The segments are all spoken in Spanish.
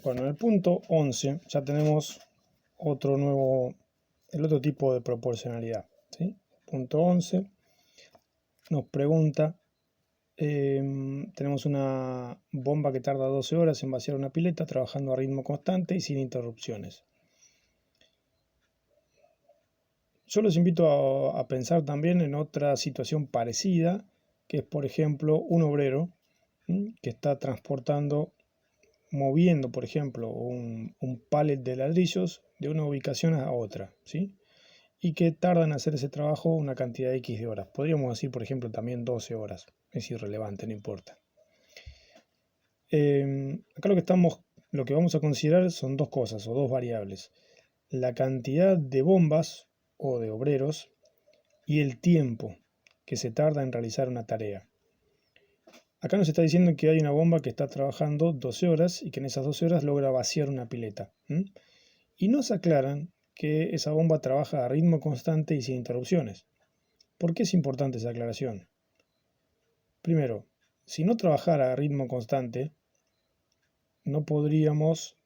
Bueno, en el punto 11 ya tenemos el otro tipo de proporcionalidad, ¿sí? Punto 11 nos pregunta, tenemos una bomba que tarda 12 horas en vaciar una pileta trabajando a ritmo constante y sin interrupciones. Yo los invito a pensar también en otra situación parecida, que es, por ejemplo, un obrero que está moviendo, por ejemplo, un pallet de ladrillos de una ubicación a otra, ¿sí? Y que tarda en hacer ese trabajo una cantidad X de horas. Podríamos decir, por ejemplo, también 12 horas. Es irrelevante, no importa. Acá lo que vamos a considerar son dos cosas o dos variables. La cantidad de bombas o de obreros y el tiempo que se tarda en realizar una tarea. Acá nos está diciendo que hay una bomba que está trabajando 12 horas y que en esas 12 horas logra vaciar una pileta. Y nos aclaran que esa bomba trabaja a ritmo constante y sin interrupciones. ¿Por qué es importante esa aclaración? Primero, si no trabajara a ritmo constante, no podríamos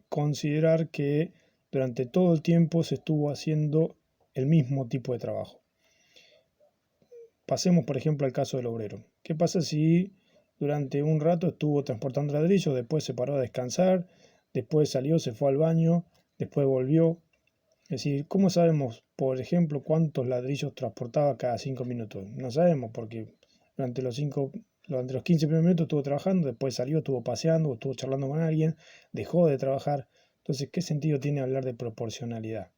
considerar que durante todo el tiempo se estuvo haciendo el mismo tipo de trabajo. Pasemos, por ejemplo, al caso del obrero. ¿Qué pasa si durante un rato estuvo transportando ladrillos, después se paró a descansar, después salió, se fue al baño, después volvió? Es decir, ¿cómo sabemos, por ejemplo, cuántos ladrillos transportaba cada 5 minutos? No sabemos porque durante los 15 primeros minutos estuvo trabajando, después salió, estuvo paseando, estuvo charlando con alguien, dejó de trabajar. Entonces, ¿qué sentido tiene hablar de proporcionalidad?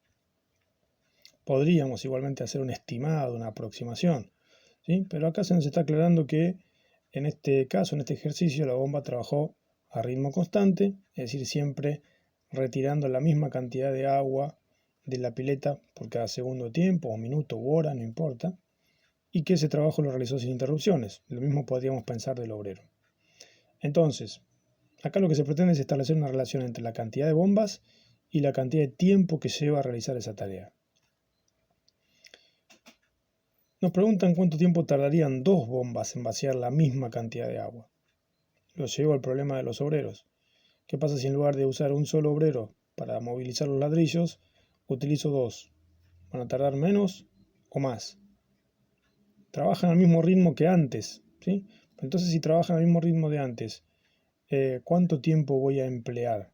Podríamos igualmente hacer un estimado, una aproximación, ¿sí? Pero acá se nos está aclarando que en este caso, en este ejercicio, la bomba trabajó a ritmo constante, es decir, siempre retirando la misma cantidad de agua de la pileta por cada segundo de tiempo, o minuto, u hora, no importa, y que ese trabajo lo realizó sin interrupciones. Lo mismo podríamos pensar del obrero. Entonces, acá lo que se pretende es establecer una relación entre la cantidad de bombas y la cantidad de tiempo que lleva a realizar esa tarea. Nos preguntan cuánto tiempo tardarían dos bombas en vaciar la misma cantidad de agua. Lo llevo al problema de los obreros. ¿Qué pasa si en lugar de usar un solo obrero para movilizar los ladrillos, utilizo dos? ¿Van a tardar menos o más? Trabajan al mismo ritmo que antes, ¿sí? Entonces, si trabajan al mismo ritmo de antes, ¿cuánto tiempo voy a emplear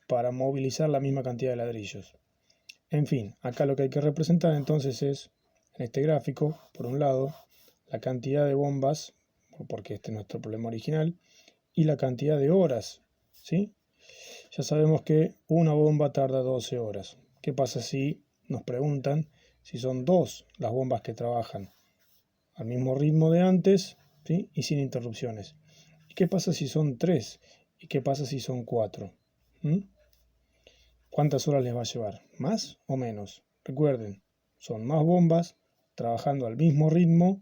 para movilizar la misma cantidad de ladrillos? En fin, acá lo que hay que representar entonces es, en este gráfico, por un lado, la cantidad de bombas, porque este es nuestro problema original, y la cantidad de horas, ¿sí? Ya sabemos que una bomba tarda 12 horas. ¿Qué pasa si nos preguntan si son dos las bombas que trabajan al mismo ritmo de antes, ¿sí? Y sin interrupciones? ¿Y qué pasa si son tres? ¿Y qué pasa si son cuatro? ¿Cuántas horas les va a llevar? ¿Más o menos? Recuerden, son más bombas trabajando al mismo ritmo,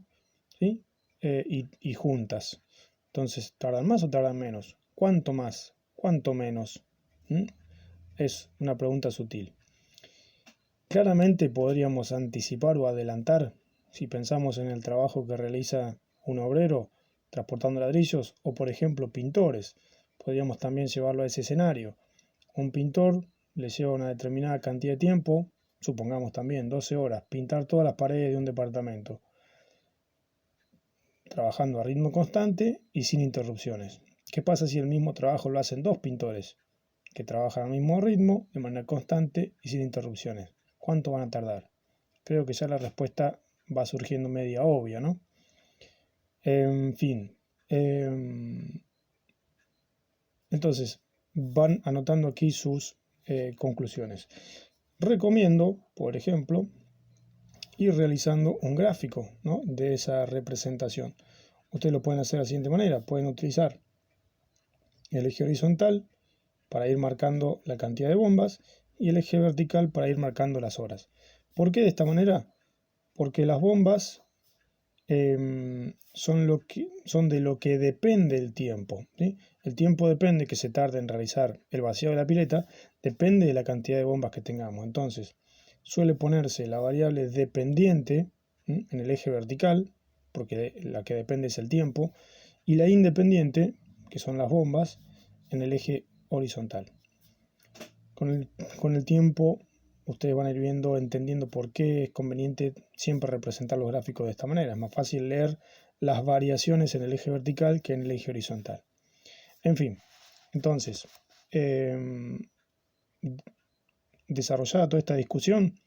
¿sí? Y juntas. Entonces, ¿tardan más o tardan menos? ¿Cuánto más? ¿Cuánto menos? Es una pregunta sutil. Claramente podríamos anticipar o adelantar si pensamos en el trabajo que realiza un obrero transportando ladrillos o, por ejemplo, pintores. Podríamos también llevarlo a ese escenario. Un pintor le lleva una determinada cantidad de tiempo, supongamos también 12 horas, pintar todas las paredes de un departamento, trabajando a ritmo constante y sin interrupciones. ¿Qué pasa si el mismo trabajo lo hacen dos pintores que trabajan al mismo ritmo, de manera constante y sin interrupciones? ¿Cuánto van a tardar? Creo que ya la respuesta va surgiendo media obvia, ¿no? En fin. Entonces, van anotando aquí sus conclusiones. Recomiendo, por ejemplo, ir realizando un gráfico, ¿no?, de esa representación. Ustedes lo pueden hacer de la siguiente manera. Pueden utilizar el eje horizontal para ir marcando la cantidad de bombas y el eje vertical para ir marcando las horas. ¿Por qué de esta manera? Porque las bombas son de lo que depende el tiempo, ¿sí? El tiempo depende que se tarde en realizar el vaciado de la pileta, depende de la cantidad de bombas que tengamos. Entonces, suele ponerse la variable dependiente en el eje vertical, porque la que depende es el tiempo, y la independiente, que son las bombas, en el eje horizontal. Con el tiempo ustedes van a ir viendo, entendiendo por qué es conveniente siempre representar los gráficos de esta manera. Es más fácil leer las variaciones en el eje vertical que en el eje horizontal. En fin, entonces, desarrollada toda esta discusión,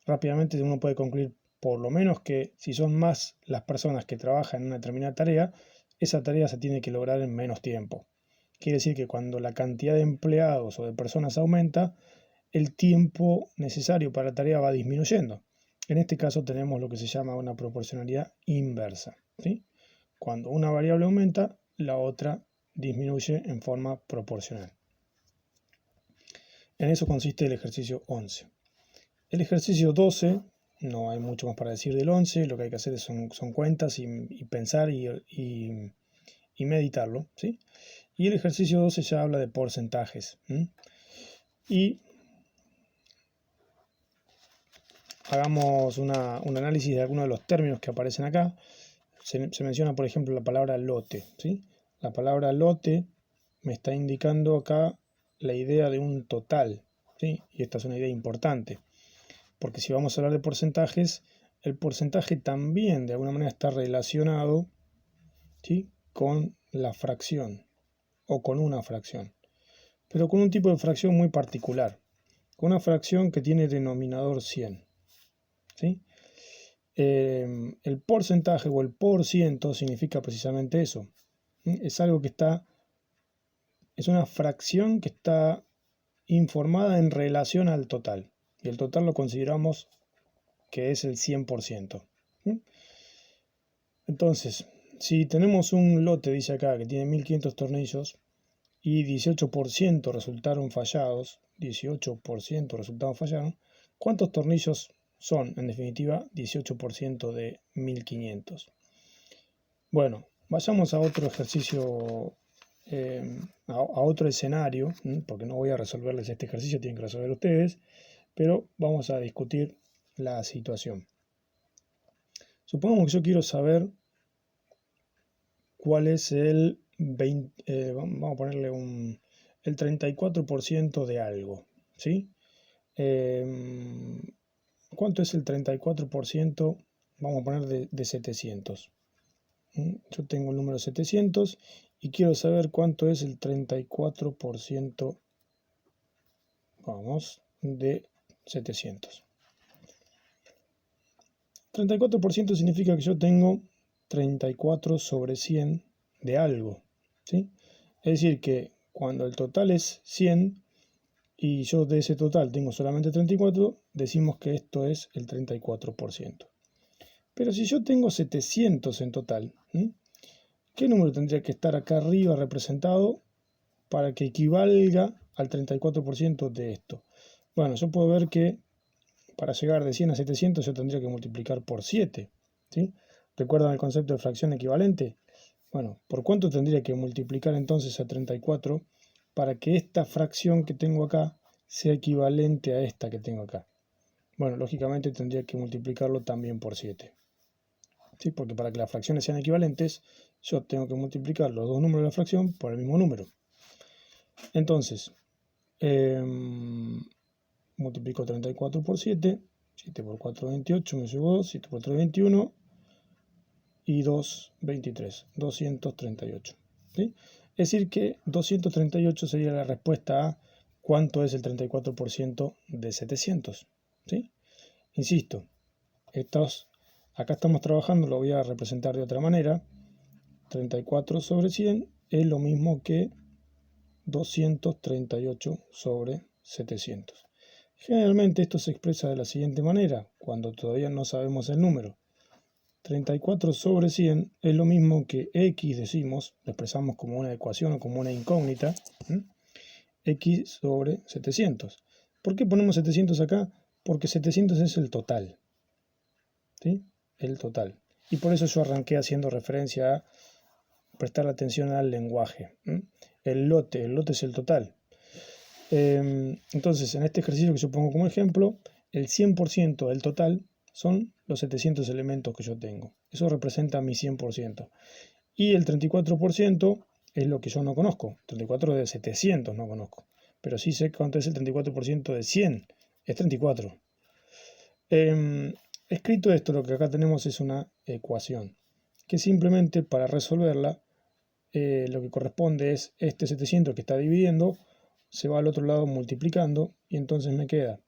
rápidamente uno puede concluir por lo menos que si son más las personas que trabajan en una determinada tarea, esa tarea se tiene que lograr en menos tiempo. Quiere decir que cuando la cantidad de empleados o de personas aumenta, el tiempo necesario para la tarea va disminuyendo. En este caso tenemos lo que se llama una proporcionalidad inversa, ¿sí? Cuando una variable aumenta, la otra disminuye en forma proporcional. En eso consiste el ejercicio 11. El ejercicio 12, no hay mucho más para decir del 11, lo que hay que hacer son cuentas y pensar y meditarlo, ¿sí? Y el ejercicio 12 ya habla de porcentajes. Y hagamos un análisis de algunos de los términos que aparecen acá. Se menciona, por ejemplo, la palabra lote, ¿sí? La palabra lote me está indicando acá la idea de un total, ¿sí? Y esta es una idea importante, porque si vamos a hablar de porcentajes, el porcentaje también de alguna manera está relacionado, ¿sí?, con la fracción o con una fracción, pero con un tipo de fracción muy particular, con una fracción que tiene denominador 100, ¿sí? El porcentaje o el por ciento significa precisamente eso. Es algo que es una fracción que está informada en relación al total. Y el total lo consideramos que es el 100%. Entonces, si tenemos un lote, dice acá, que tiene 1500 tornillos y 18% resultaron fallados, ¿cuántos tornillos son, en definitiva, 18% de 1500? Bueno, vayamos a otro ejercicio, a otro escenario, porque no voy a resolverles este ejercicio, tienen que resolver ustedes, pero vamos a discutir la situación. Supongamos que yo quiero saber cuál es el 20, vamos a ponerle el 34% de algo, ¿sí? ¿Cuánto es el 34%? Vamos a poner de 700. Yo tengo el número 700 y quiero saber cuánto es el 34%, vamos, de 700. 34% significa que yo tengo 34 sobre 100 de algo, ¿sí? Es decir, que cuando el total es 100 y yo de ese total tengo solamente 34, decimos que esto es el 34%. Pero si yo tengo 700 en total, ¿qué número tendría que estar acá arriba representado para que equivalga al 34% de esto? Bueno, yo puedo ver que para llegar de 100 a 700 yo tendría que multiplicar por 7, ¿sí? ¿Recuerdan el concepto de fracción equivalente? Bueno, ¿por cuánto tendría que multiplicar entonces a 34 para que esta fracción que tengo acá sea equivalente a esta que tengo acá? Bueno, lógicamente tendría que multiplicarlo también por 7. ¿Sí? Porque para que las fracciones sean equivalentes, yo tengo que multiplicar los dos números de la fracción por el mismo número. Entonces, multiplico 34 por 7, 7 por 4, 28, me llevo 2, 7 por 3, 21 y 2, 23, 238. ¿Sí? Es decir que 238 sería la respuesta a cuánto es el 34% de 700. ¿Sí? Insisto, acá estamos trabajando, lo voy a representar de otra manera. 34 sobre 100 es lo mismo que 238 sobre 700. Generalmente esto se expresa de la siguiente manera, cuando todavía no sabemos el número. 34 sobre 100 es lo mismo que x, decimos, lo expresamos como una ecuación o como una incógnita, x sobre 700. ¿Por qué ponemos 700 acá? Porque 700 es el total, ¿sí? El total. Y por eso yo arranqué haciendo referencia a prestar atención al lenguaje. El lote es el total. Entonces, en este ejercicio que yo pongo como ejemplo, el 100% del total son los 700 elementos que yo tengo. Eso representa mi 100%. Y el 34% es lo que yo no conozco. 34 de 700 no conozco. Pero sí sé cuánto es el 34% de 100. Es 34. Escrito esto, lo que acá tenemos es una ecuación. Que simplemente para resolverla, lo que corresponde es este 700 que está dividiendo, se va al otro lado multiplicando. Y entonces me queda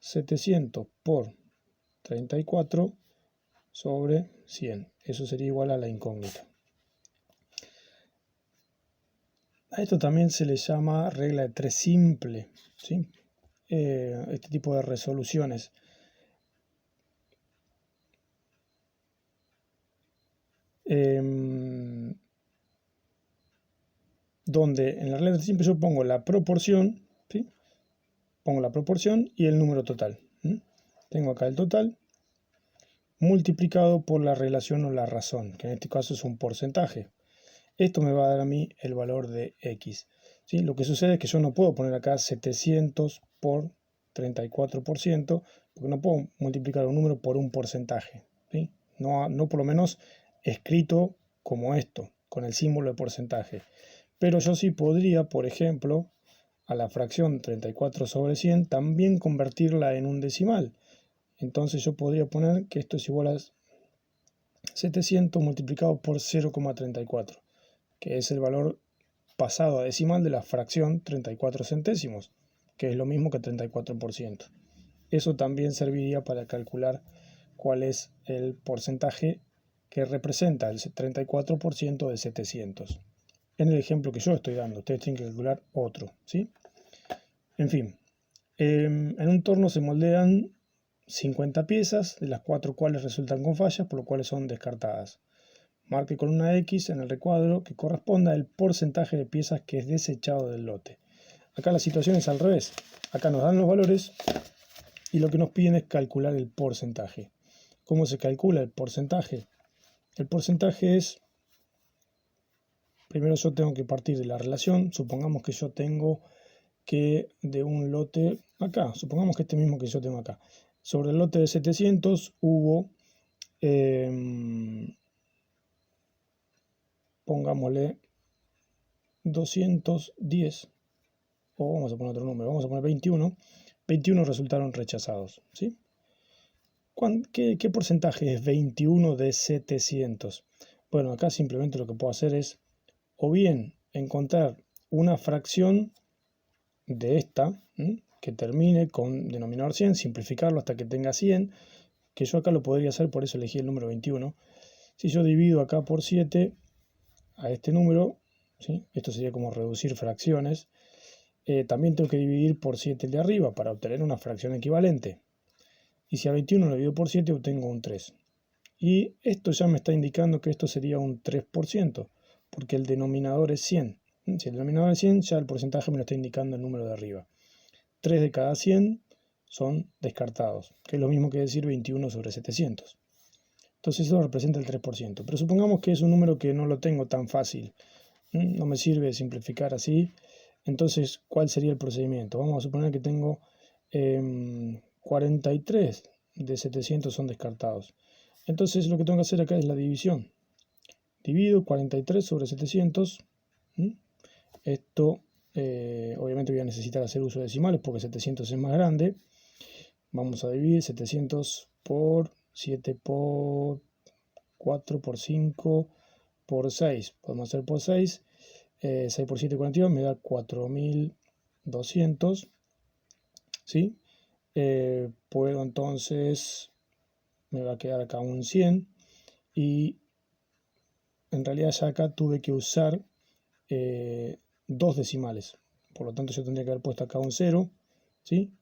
700 por 34 sobre 100. Eso sería igual a la incógnita. A esto también se le llama regla de 3 simple, ¿sí? Este tipo de resoluciones. Donde en la regla de 3 simple yo pongo la proporción, ¿sí? Pongo la proporción y el número total. Tengo acá el total multiplicado por la relación o la razón, que en este caso es un porcentaje. Esto me va a dar a mí el valor de x. ¿Sí? Lo que sucede es que yo no puedo poner acá 700 por 34%, porque no puedo multiplicar un número por un porcentaje. ¿Sí? No por lo menos escrito como esto, con el símbolo de porcentaje. Pero yo sí podría, por ejemplo, a la fracción 34 sobre 100 también convertirla en un decimal. Entonces yo podría poner que esto es igual a 700 multiplicado por 0,34, que es el valor pasado a decimal de la fracción 34 centésimos, que es lo mismo que 34%. Eso también serviría para calcular cuál es el porcentaje que representa el 34% de 700. En el ejemplo que yo estoy dando, ustedes tienen que calcular otro, ¿sí? En fin, en un torno se moldean 50 piezas, de las 4 cuales resultan con fallas, por lo cual son descartadas. Marque con una X en el recuadro que corresponda al porcentaje de piezas que es desechado del lote. Acá la situación es al revés. Acá nos dan los valores y lo que nos piden es calcular el porcentaje. ¿Cómo se calcula el porcentaje? El porcentaje es, primero yo tengo que partir de la relación. Supongamos que yo tengo que de un lote acá, supongamos que este mismo que yo tengo acá, sobre el lote de 700 hubo, pongámosle 210, o vamos a poner otro número, vamos a poner 21 resultaron rechazados, ¿sí? ¿Qué porcentaje es 21 de 700? Bueno, acá simplemente lo que puedo hacer es, o bien encontrar una fracción de esta, que termine con denominador 100, simplificarlo hasta que tenga 100, que yo acá lo podría hacer, por eso elegí el número 21. Si yo divido acá por 7 a este número, ¿sí? Esto sería como reducir fracciones. También tengo que dividir por 7 el de arriba para obtener una fracción equivalente. Y si a 21 lo divido por 7, obtengo un 3. Y esto ya me está indicando que esto sería un 3%, porque el denominador es 100. Si el denominador es 100, ya el porcentaje me lo está indicando el número de arriba. 3 de cada 100 son descartados, que es lo mismo que decir 21 sobre 700. Entonces eso representa el 3%. Pero supongamos que es un número que no lo tengo tan fácil. No me sirve simplificar así. Entonces, ¿cuál sería el procedimiento? Vamos a suponer que tengo 43 de 700 son descartados. Entonces lo que tengo que hacer acá es la división. Divido 43 sobre 700. Esto, obviamente voy a necesitar hacer uso de decimales porque 700 es más grande. Vamos a dividir 700 por 7 por 4 por 5 por 6. Podemos hacer por 6. 6 por 7, 42, me da 4200. ¿Sí? Puedo entonces, me va a quedar acá un 100. Y en realidad ya acá tuve que usar dos decimales. Por lo tanto yo tendría que haber puesto acá un 0. ¿Sí?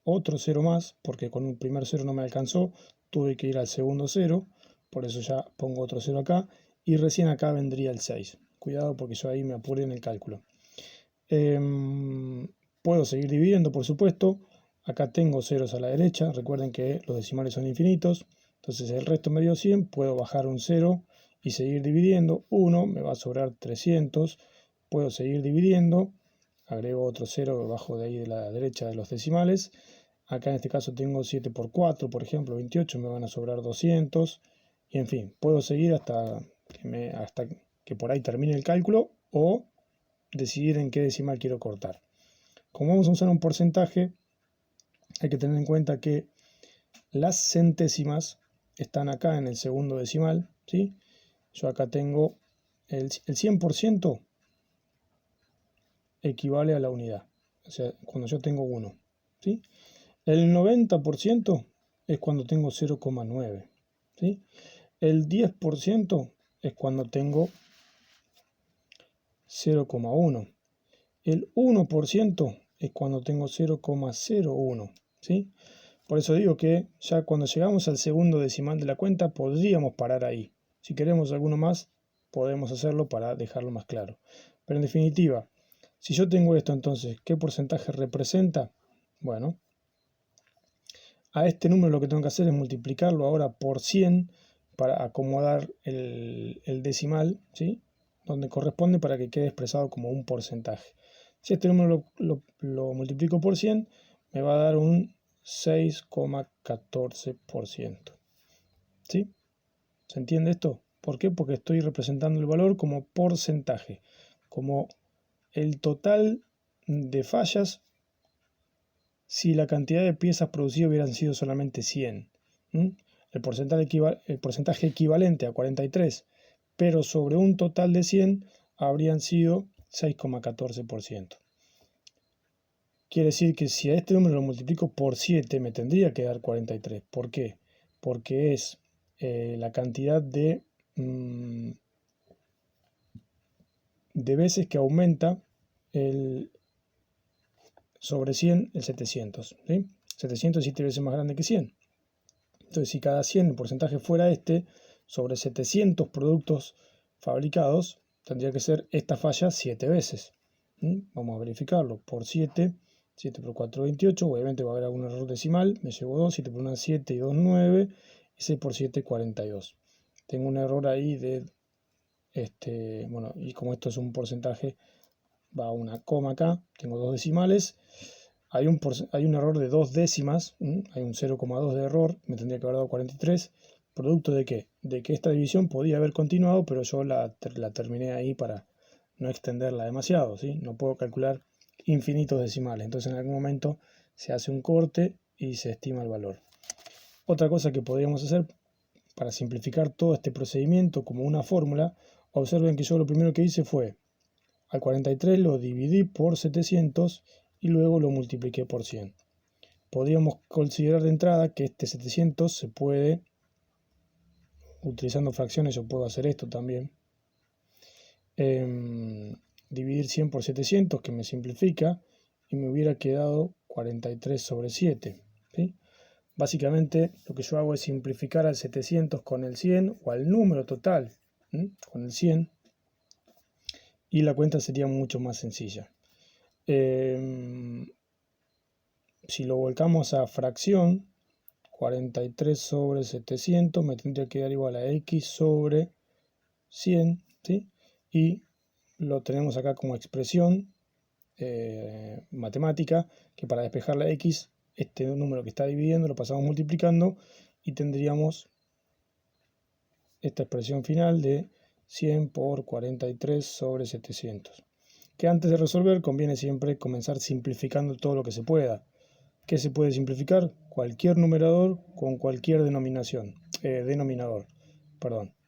Otro 0 más, porque con un primer 0 no me alcanzó. Tuve que ir al segundo 0. Por eso ya pongo otro 0 acá. Y recién acá vendría el 6. Cuidado porque yo ahí me apuré en el cálculo. Puedo seguir dividiendo, por supuesto. Acá tengo ceros a la derecha. Recuerden que los decimales son infinitos. Entonces el resto me dio 100. Puedo bajar un 0 y seguir dividiendo. 1 me va a sobrar 300. Puedo seguir dividiendo. Agrego otro 0 debajo de ahí de la derecha de los decimales. Acá en este caso tengo 7 por 4, por ejemplo, 28. Me van a sobrar 200. Y en fin, puedo seguir hasta que por ahí termine el cálculo o decidir en qué decimal quiero cortar. Como vamos a usar un porcentaje, hay que tener en cuenta que las centésimas están acá en el segundo decimal, ¿sí? Yo acá tengo el 100% equivale a la unidad, o sea, cuando yo tengo 1, ¿sí? El 90% es cuando tengo 0,9, ¿sí? El 10% es cuando tengo 0,1. El 1% es cuando tengo 0,01, ¿sí? Por eso digo que ya cuando llegamos al segundo decimal de la cuenta podríamos parar ahí. Si queremos alguno más, podemos hacerlo para dejarlo más claro. Pero en definitiva, si yo tengo esto, entonces, ¿qué porcentaje representa? Bueno, a este número lo que tengo que hacer es multiplicarlo ahora por 100 para acomodar el decimal, ¿sí? Donde corresponde para que quede expresado como un porcentaje. Si este número lo multiplico por 100, me va a dar un 6,14%. ¿Sí? ¿Se entiende esto? ¿Por qué? Porque estoy representando el valor como porcentaje, como el total de fallas si la cantidad de piezas producidas hubieran sido solamente 100. El porcentaje equivalente a 43, pero sobre un total de 100 habrían sido 6,14%. Quiere decir que si a este número lo multiplico por 7 me tendría que dar 43. ¿Por qué? Porque es la cantidad de veces que aumenta sobre 100 el 700. ¿Sí? 700 es 7 veces más grande que 100. Entonces si cada 100 el porcentaje fuera sobre 700 productos fabricados, tendría que ser esta falla 7 veces. Vamos a verificarlo. Por 7, 7 por 4, 28. Obviamente va a haber algún error decimal. Me llevo 2, 7 por 1, 7 y 2, 9. Y 6 por 7, 42. Tengo un error ahí de, bueno, y como esto es un porcentaje, va una coma acá. Tengo dos decimales. Hay un error de 2 décimas. Hay un 0,2 de error. Me tendría que haber dado 43. ¿Producto de qué? De que esta división podía haber continuado, pero yo la terminé ahí para no extenderla demasiado, ¿sí? No puedo calcular infinitos decimales, entonces en algún momento se hace un corte y se estima el valor. Otra cosa que podríamos hacer para simplificar todo este procedimiento como una fórmula, observen que yo lo primero que hice fue al 43 lo dividí por 700 y luego lo multipliqué por 100. Podríamos considerar de entrada que este 700 se puede, utilizando fracciones yo puedo hacer esto también, dividir 100 por 700, que me simplifica, y me hubiera quedado 43 sobre 7. ¿Sí? Básicamente lo que yo hago es simplificar al 700 con el 100 o al número total con el 100 y la cuenta sería mucho más sencilla. Si lo volcamos a fracción, 43 sobre 700 me tendría que dar igual a x sobre 100, ¿sí? Y lo tenemos acá como expresión matemática, que para despejar la x, este número que está dividiendo lo pasamos multiplicando y tendríamos esta expresión final de 100 por 43 sobre 700. Que antes de resolver conviene siempre comenzar simplificando todo lo que se pueda. ¿Qué se puede simplificar? Cualquier numerador con cualquier denominador,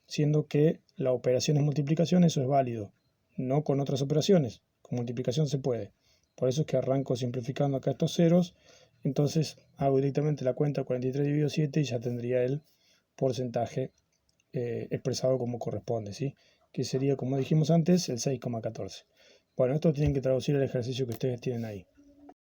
siendo que la operación es multiplicación, eso es válido, no con otras operaciones. Con multiplicación se puede. Por eso es que arranco simplificando acá estos ceros, entonces hago directamente la cuenta 43 dividido 7 y ya tendría el porcentaje expresado como corresponde, ¿sí? Que sería, como dijimos antes, el 6,14. Bueno, esto tienen que traducir el ejercicio que ustedes tienen ahí.